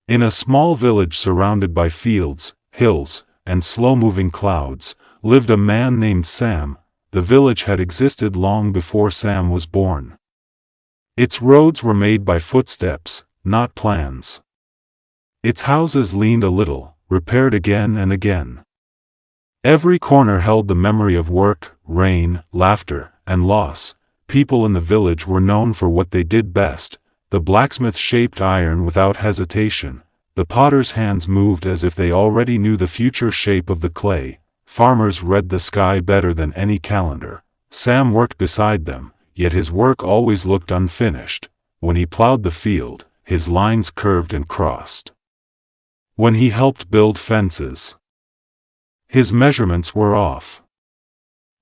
In a small village surrounded by fields, hills, and slow-moving clouds, lived a man named Sam. The village had existed long before Sam was born. Its roads were made by footsteps, not plans. Its houses leaned a little, repaired again and again. Every corner held the memory of work, rain, laughter, and loss. People in the village were known for what they did best. The blacksmith shaped iron without hesitation. The potter's hands moved as if they already knew the future shape of the clay. Farmers read the sky better than any calendar. Sam worked beside them, yet his work always looked unfinished. When he plowed the field, his lines curved and crossed. When he helped build fences, his measurements were off.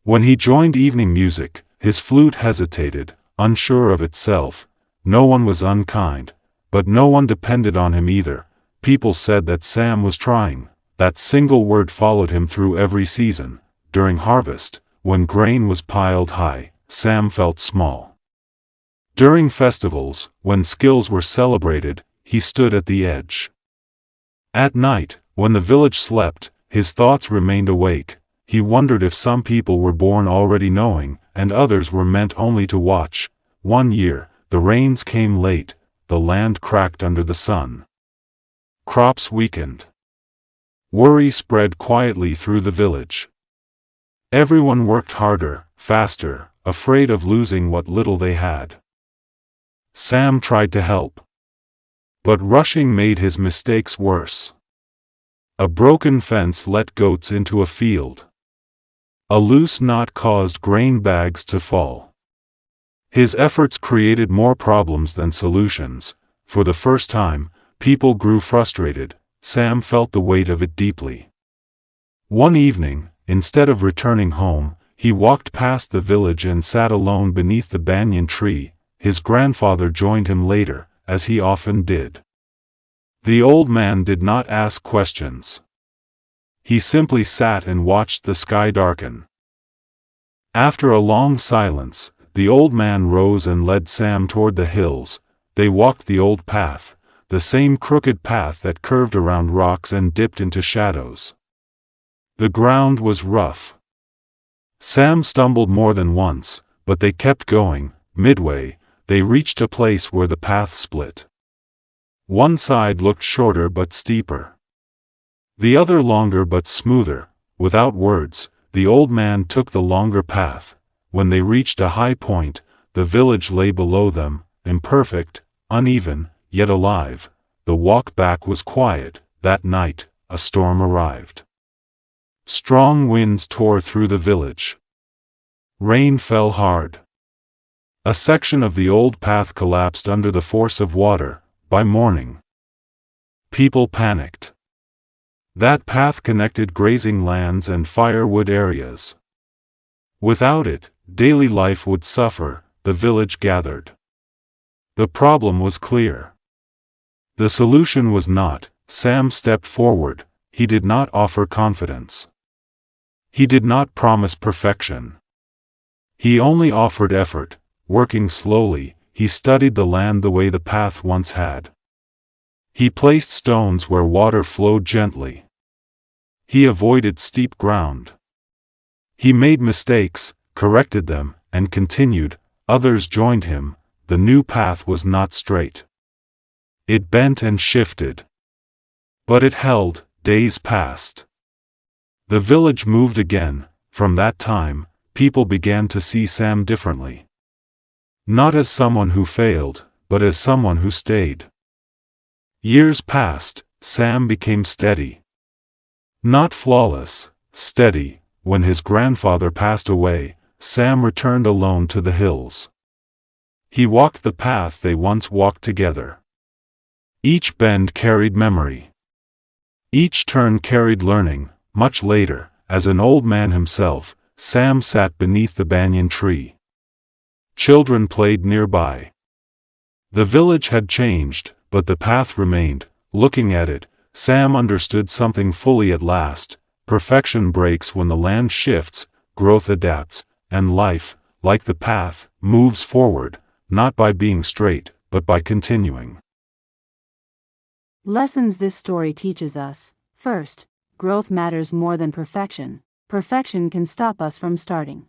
When he joined evening music, his flute hesitated, unsure of itself. No one was unkind, but no one depended on him either. People said that Sam was trying. That single word followed him through every season. During harvest, when grain was piled high, Sam felt small. During festivals, when skills were celebrated, he stood at the edge. At night, when the village slept, his thoughts remained awake. He wondered if some people were born already knowing, and others were meant only to watch. One year, the rains came late, the land cracked under the sun. Crops weakened. Worry spread quietly through the village. Everyone worked harder, faster, afraid of losing what little they had. Sam tried to help, but rushing made his mistakes worse. A broken fence let goats into a field. A loose knot caused grain bags to fall. His efforts created more problems than solutions. For the first time, people grew frustrated. Sam felt the weight of it deeply. One evening, instead of returning home, he walked past the village and sat alone beneath the banyan tree. His grandfather joined him later, as he often did. The old man did not ask questions. He simply sat and watched the sky darken. After a long silence, the old man rose and led Sam toward the hills. They walked the old path, the same crooked path that curved around rocks and dipped into shadows. The ground was rough. Sam stumbled more than once, but they kept going. Midway, they reached a place where the path split. One side looked shorter but steeper. The other longer but smoother. Without words, the old man took the longer path. When they reached a high point, the village lay below them, imperfect, uneven, yet alive. The walk back was quiet. That night, a storm arrived. Strong winds tore through the village. Rain fell hard. A section of the old path collapsed under the force of water. By morning, people panicked. That path connected grazing lands and firewood areas. Without it, daily life would suffer. The village gathered. The problem was clear. The solution was not. Sam stepped forward. He did not offer confidence. He did not promise perfection. He only offered effort. Working slowly, he studied the land the way the path once had. He placed stones where water flowed gently. He avoided steep ground. He made mistakes, corrected them, and continued. Others joined him. The new path was not straight. It bent and shifted. But it held. Days passed. The village moved again. From that time, people began to see Sam differently. Not as someone who failed, but as someone who stayed. Years passed. Sam became steady. Not flawless, steady. When his grandfather passed away, Sam returned alone to the hills. He walked the path they once walked together. Each bend carried memory. Each turn carried learning. Much later, as an old man himself, Sam sat beneath the banyan tree. Children played nearby. The village had changed, but the path remained. Looking at it, Sam understood something fully at last. Perfection breaks when the land shifts, growth adapts, and life, like the path, moves forward, not by being straight, but by continuing. Lessons this story teaches us. First, growth matters more than perfection. Perfection can stop us from starting.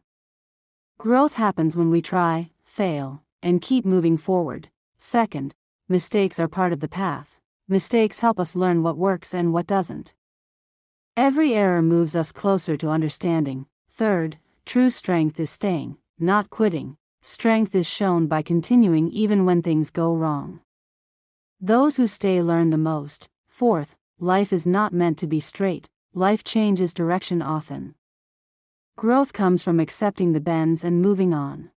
Growth happens when we try, fail, and keep moving forward. Second, mistakes are part of the path. Mistakes help us learn what works and what doesn't. Every error moves us closer to understanding. Third, true strength is staying, not quitting. Strength is shown by continuing even when things go wrong. Those who stay learn the most. Fourth, life is not meant to be straight. Life changes direction often. Growth comes from accepting the bends and moving on.